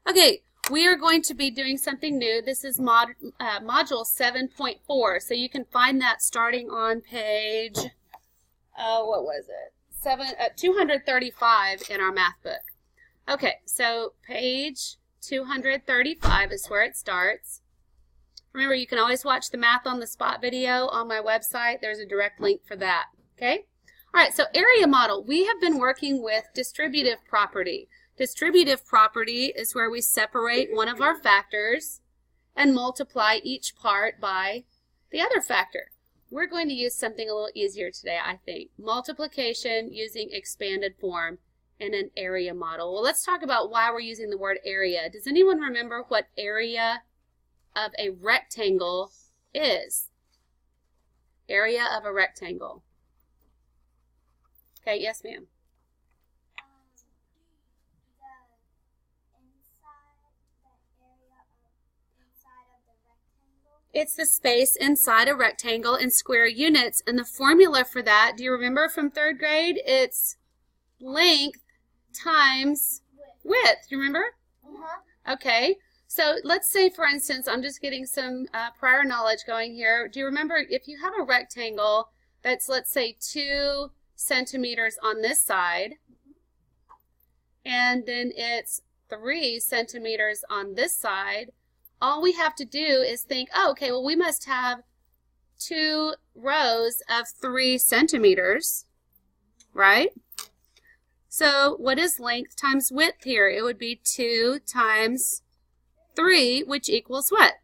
Okay, we are going to be doing something new. This is module 7.4, so you can find that starting on page, what was it? 235 in our math book. Okay, so page 235 is where it starts. Remember, you can always watch the Math on the Spot video on my website. There's a direct link for that, okay? All right, so area model. We have been working with distributive property. Distributive property is where we separate one of our factors and multiply each part by the other factor. We're going to use something a little easier today, I think. Multiplication using expanded form in an area model. Well, let's talk about why we're using the word area. Does anyone remember what area of a rectangle is? Area of a rectangle. Okay, yes, ma'am. It's the space inside a rectangle in square units, and the formula for that, do you remember from 3rd grade? It's length times width. Do you remember? Okay, so let's say, for instance, I'm just getting some prior knowledge going here. Do you remember if you have a rectangle that's, let's say, 2 centimeters on this side, and then it's 3 centimeters on this side, all we have to do is think, oh, okay, well, we must have 2 rows of 3 centimeters, right? So what is length times width here? It would be 2 times 3, which equals what?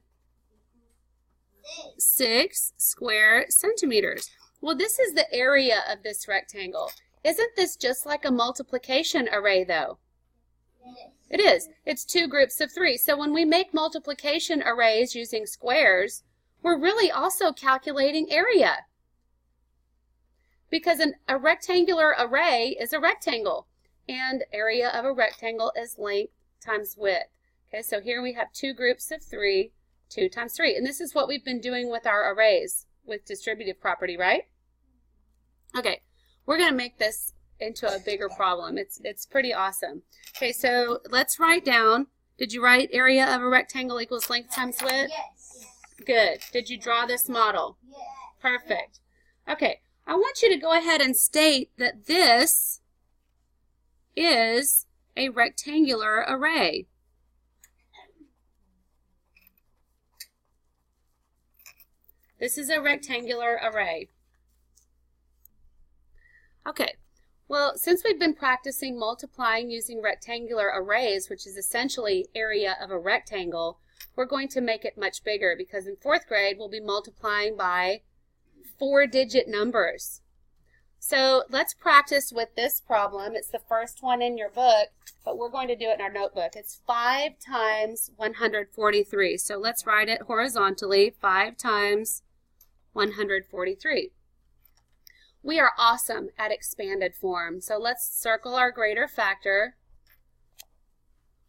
6 square centimeters. Well, this is the area of this rectangle. Isn't this just like a multiplication array, though? It is. It's 2 groups of 3. So when we make multiplication arrays using squares, we're really also calculating area. Because a rectangular array is a rectangle, and area of a rectangle is length times width. Okay, so here we have 2 groups of 3, 2 times 3. And this is what we've been doing with our arrays with distributive property, right? Okay, we're going to make this into a bigger problem. It's pretty awesome. Okay, so let's write down. Did you write area of a rectangle equals length times width? Yes. Good. Did you draw this model? Yes. Perfect. Okay, I want you to go ahead and state that this is a rectangular array. This is a rectangular array. Okay. Well, since we've been practicing multiplying using rectangular arrays, which is essentially area of a rectangle, we're going to make it much bigger because in 4th grade we'll be multiplying by 4-digit numbers. So let's practice with this problem. It's the first one in your book, but we're going to do it in our notebook. It's 5 times 143. So let's write it horizontally, 5 times 143. We are awesome at expanded form, so let's circle our greater factor.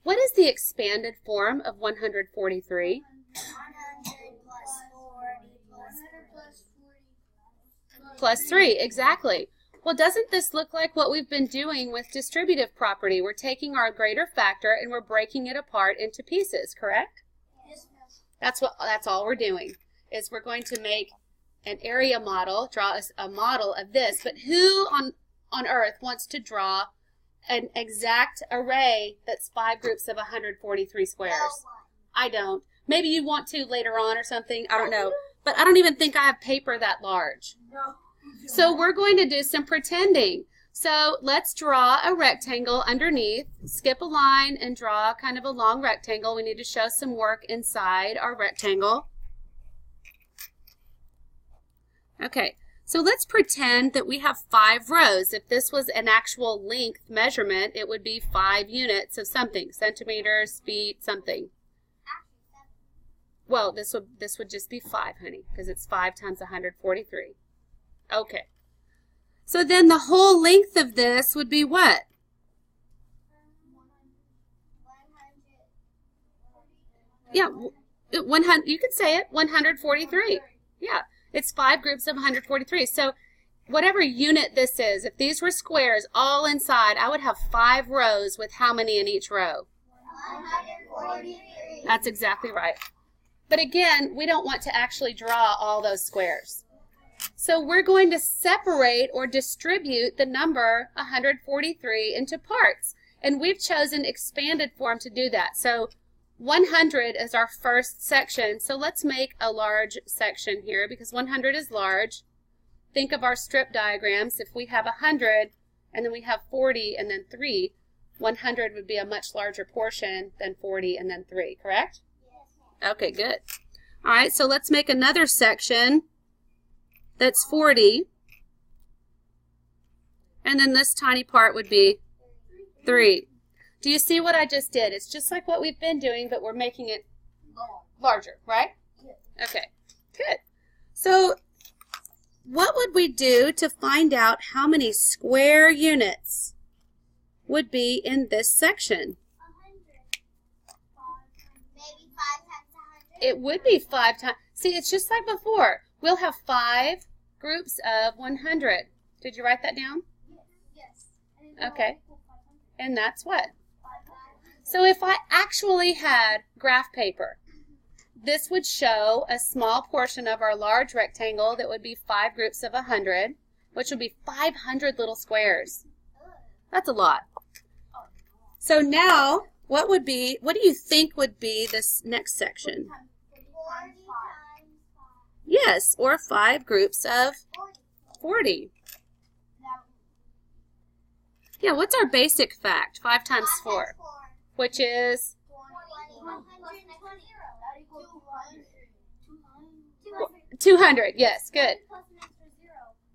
What is the expanded form of 143? 100 plus 40 Plus 3, exactly. Well, doesn't this look like what we've been doing with distributive property? We're taking our greater factor and we're breaking it apart into pieces, correct? Yes. That's all we're doing, is we're going to make an area model, draw us a model of this, but who on earth wants to draw an exact array that's 5 groups of 143 squares? No one. I don't. Maybe you want to later on or something, I don't know. But I don't even think I have paper that large. No. So we're going to do some pretending. So let's draw a rectangle underneath, skip a line and draw kind of a long rectangle. We need to show some work inside our rectangle. Okay, so let's pretend that we have 5 rows. If this was an actual length measurement, it would be 5 units of something, centimeters, feet, something. Well, this would just be 5, honey, because it's 5 times 143. Okay, so then the whole length of this would be what? 100. Yeah, 100. You could say it, 143. Yeah. It's 5 groups of 143. So whatever unit this is, if these were squares all inside, I would have 5 rows with how many in each row? 143. That's exactly right. But again, we don't want to actually draw all those squares. So we're going to separate or distribute the number 143 into parts. And we've chosen expanded form to do that. So 100 is our first section. So let's make a large section here because 100 is large. Think of our strip diagrams. If we have 100 and then we have 40 and then 3, 100 would be a much larger portion than 40 and then 3, correct? Yes. Okay, good. All right, so let's make another section that's 40. And then this tiny part would be 3. Do you see what I just did? It's just like what we've been doing, but we're making it larger, right? Okay, good. So what would we do to find out how many square units would be in this section? 100. Maybe 5 times 100. It would be 5 times. See, it's just like before. We'll have 5 groups of 100. Did you write that down? Yes. Okay. And that's what? So if I actually had graph paper, this would show a small portion of our large rectangle that would be 5 groups of 100, which would be 500 little squares. That's a lot. So now, what do you think would be this next section? 40 times 5. Yes, or 5 groups of 40. Yeah, what's our basic fact? 5 times 4, which is 200. Yes, good.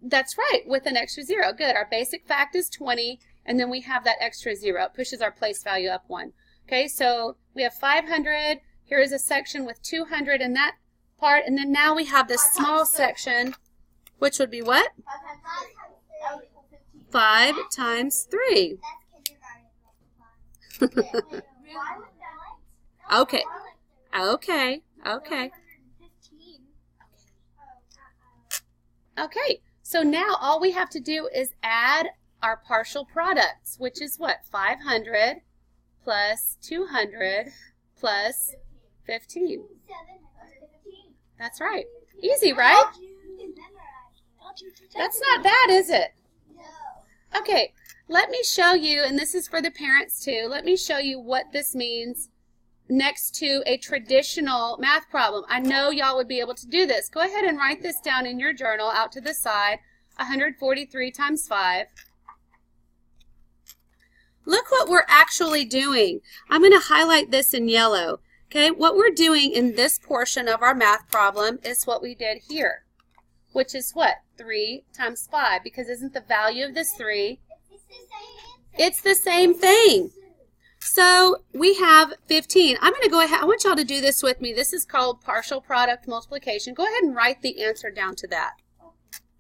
That's right, with an extra 0. Good. Our basic fact is 20, and then we have that extra 0. It pushes our place value up 1. Okay, so we have 500. Here is a section with 200 in that part, and then now we have this small section, which would be what? 5 times 3. Okay. Okay. Okay. Okay. So now all we have to do is add our partial products, which is what? 500 plus 200 plus 15. That's right. Easy, right? That's not bad, is it? Okay, let me show you, and this is for the parents too, let me show you what this means next to a traditional math problem. I know y'all would be able to do this. Go ahead and write this down in your journal out to the side. 143 times 5. Look what we're actually doing. I'm going to highlight this in yellow. Okay, what we're doing in this portion of our math problem is what we did here, which is what? 3 times 5, because isn't the value of this 3? It's the same thing. So we have 15. I'm going to go ahead. I want y'all to do this with me. This is called partial product multiplication. Go ahead and write the answer down to that.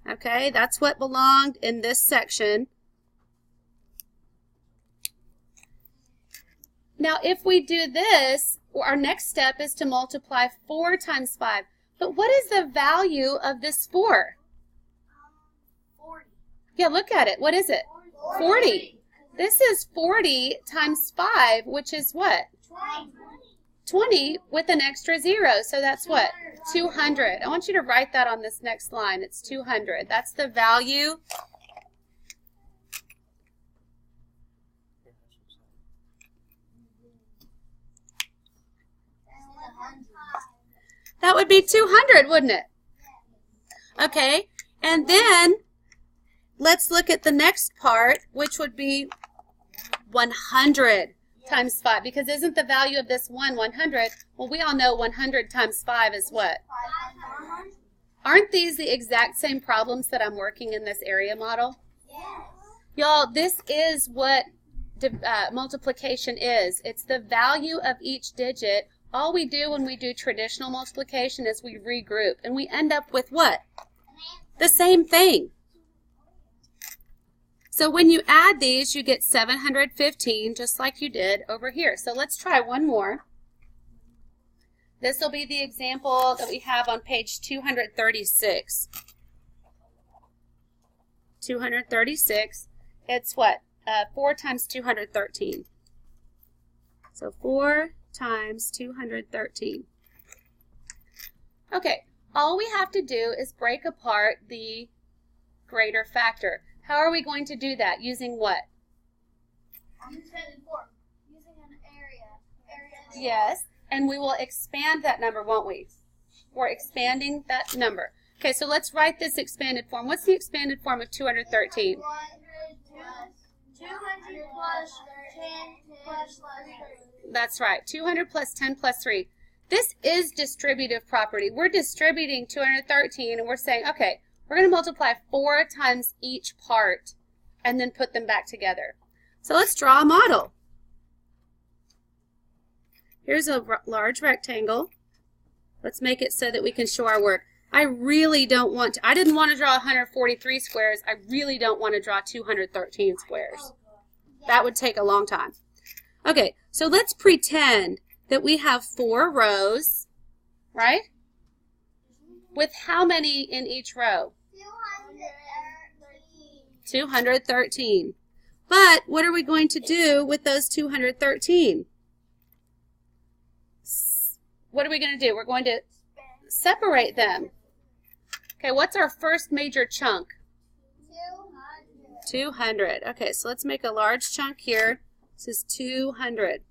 Okay, that's what belonged in this section. Now, if we do this, our next step is to multiply 4 times 5. But what is the value of this 4? 40. Yeah, look at it. What is it? 40. This is 40 times 5, which is what? 20 with an extra 0. So that's what? 200. I want you to write that on this next line. It's 200. That's the value. That would be 200, wouldn't it? Okay, and then let's look at the next part, which would be 100 times 5, because isn't the value of this 100? Well, we all know 100 times 5 is what? 500. Aren't these the exact same problems that I'm working in this area model? Yes. Y'all, this is what multiplication is. It's the value of each digit. All we do when we do traditional multiplication is we regroup, and we end up with what? The same thing. So when you add these, you get 715, just like you did over here. So let's try one more. This will be the example that we have on page 236. 236. It's what? 4 times 213. So 4 times 213. Okay, all we have to do is break apart the greater factor. How are we going to do that? Using what? Using an area. Yes, and we will expand that number, won't we? We're expanding that number. Okay, so let's write this expanded form. What's the expanded form of 213? 200 plus 10 plus 3. That's right, 200 plus 10 plus 3. This is distributive property. We're distributing 213 and we're saying, okay, we're going to multiply 4 times each part and then put them back together. So let's draw a model. Here's a large rectangle. Let's make it so that we can show our work. I really don't want to, I didn't want to draw 143 squares. I really don't want to draw 213 squares. That would take a long time. Okay, so let's pretend that we have 4 rows, right? With how many in each row? 213. But what are we going to do with those 213? What are we going to do? We're going to separate them. Okay, what's our first major chunk? 200. Okay, so let's make a large chunk here. This is 200.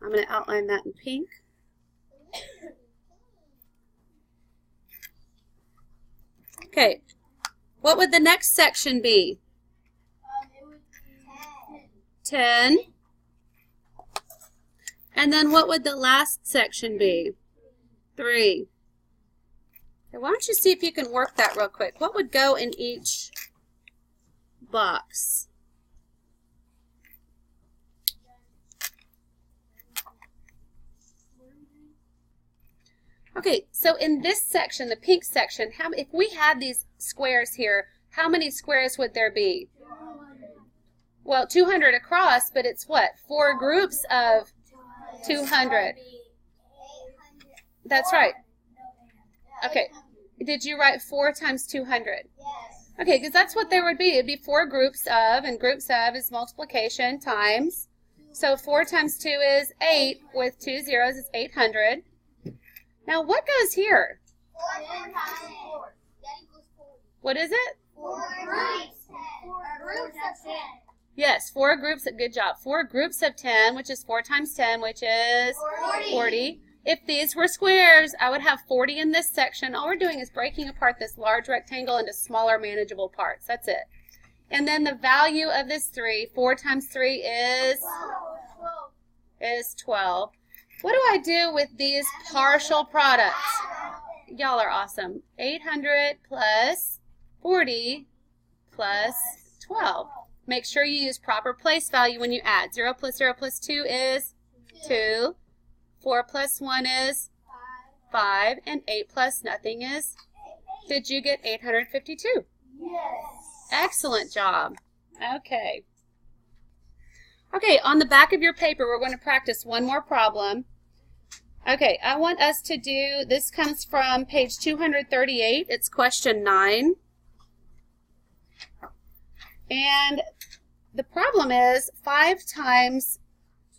I'm going to outline that in pink. Okay, what would the next section be? It would be 10. And then what would the last section be? 3. Okay, why don't you see if you can work that real quick? What would go in each box? Okay, so in this section, the pink section, if we had these squares here, how many squares would there be? Well, 200 across, but it's what? 4 groups of 200. That's right. Okay. Did you write 4 times 200? Yes. Okay, because that's what there would be. It would be 4 groups of, and groups of is multiplication times. So 4 times 2 is 8. With 2 zeros is 800. Now what goes here? 4 times 4. That equals 40. What is it? 4 groups. 4 groups of 10. Yes, 4 groups. Good job. 4 groups of 10, which is 4 times 10, which is 40. If these were squares, I would have 40 in this section. All we're doing is breaking apart this large rectangle into smaller, manageable parts. That's it. And then the value of this 3, 4 times 3 is 12. What do I do with these partial products? Y'all are awesome. 800 plus 40 plus 12. Make sure you use proper place value when you add. 0 plus 0 plus 2 is 2. 4 plus 1 is 5. And 8 plus nothing is? Did you get 852? Yes. Excellent job. Okay. Okay, on the back of your paper, we're going to practice one more problem. Okay, I want us to do, this comes from page 238. It's question 9. And the problem is 5 times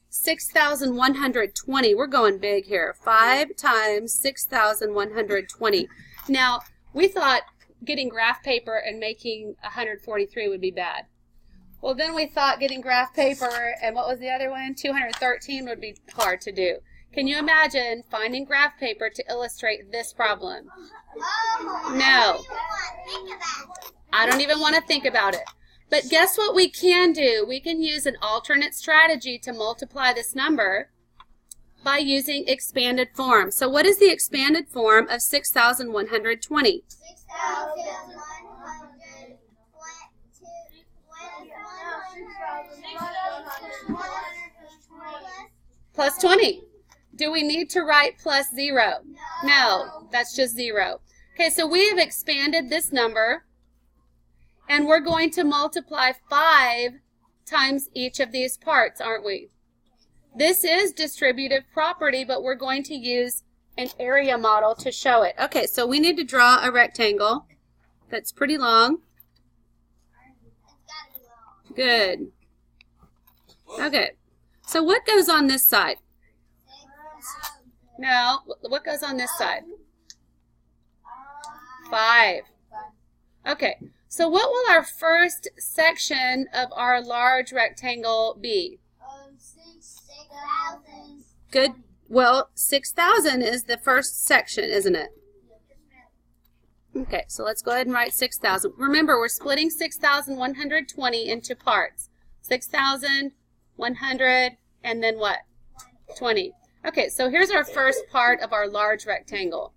6,120. We're going big here. 5 times 6,120. Now, we thought getting graph paper and making 143 would be bad. Well, then we thought getting graph paper and what was the other one? 213 would be hard to do. Can you imagine finding graph paper to illustrate this problem? No. I don't even want to think about it. But guess what we can do? We can use an alternate strategy to multiply this number by using expanded form. So what is the expanded form of 6,120? 6,120 Plus 20. Do we need to write plus 0? No, that's just 0. Okay, so we have expanded this number, and we're going to multiply 5 times each of these parts, aren't we? This is distributive property, but we're going to use an area model to show it. Okay, so we need to draw a rectangle that's pretty long. Good. Okay, so what goes on this side? No, what goes on this side? 5. Okay, so what will our first section of our large rectangle be? 6,000. Good. Well, 6,000 is the first section, isn't it? Okay, so let's go ahead and write 6,000. Remember, we're splitting 6,120 into parts. 6,100 and then what? 20. Okay, so here's our first part of our large rectangle.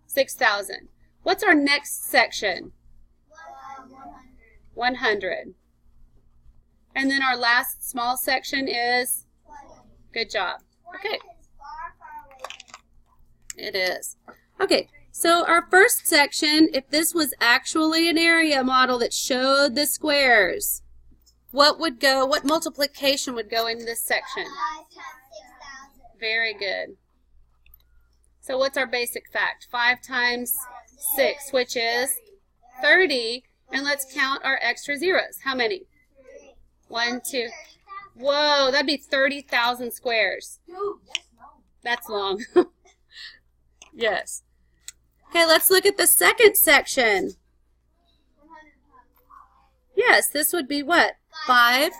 6,000. What's our next section? 100. And then our last small section is? 20. Good job. Okay. Is far, far away. It is. Okay, so our first section, if this was actually an area model that showed the squares, what multiplication would go in this section? 5 times 6,000. Very good. So what's our basic fact? 5 times 6, which is 30. And let's count our extra zeros. How many? 1, 2. Whoa, that'd be 30,000 squares. That's long. Yes. Okay, let's look at the second section. Yes, this would be what? 5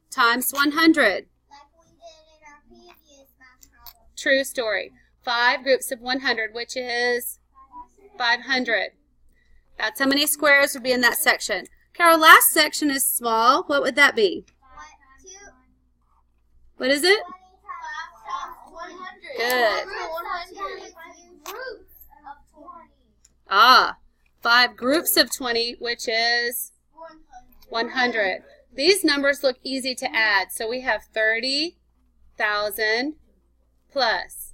times 100. Like we did in our previous math problem. True story. 5 groups of 100, which is 500. That's how many squares would be in that section. Okay, our last section is small. What would that be? What is it? 100. Good. 100. Groups of 20. Ah, 5 groups of 20, which is 100. These numbers look easy to add. So we have 30,000 plus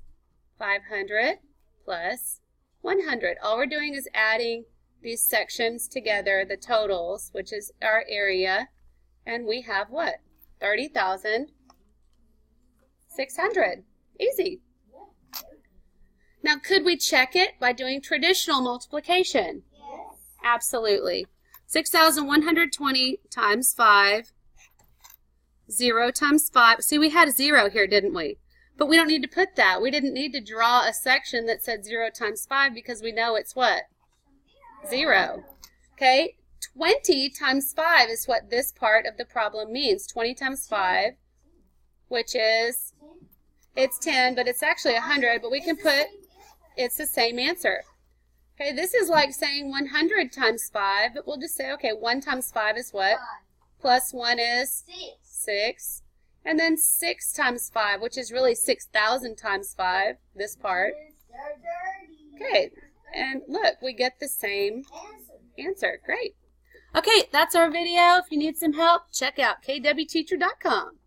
500 plus 100. All we're doing is adding these sections together, the totals, which is our area, and we have what? 30,600. Easy. Now, could we check it by doing traditional multiplication? Yes. Absolutely. 6,120 times 5, 0 times 5. See, we had a 0 here, didn't we? But we don't need to put that. We didn't need to draw a section that said 0 times 5 because we know it's what? 0. Okay, 20 times 5 is what this part of the problem means. 20 times 5, which is, it's 10, but it's actually 100, but we can put, it's the same answer. Okay, this is like saying 100 times 5, but we'll just say, okay, 1 times 5 is what? Plus 1 is 6. And then 6 times 5, which is really 6,000 times 5, this part. Okay, and look, we get the same answer. Great. Okay, that's our video. If you need some help, check out kwteacher.com.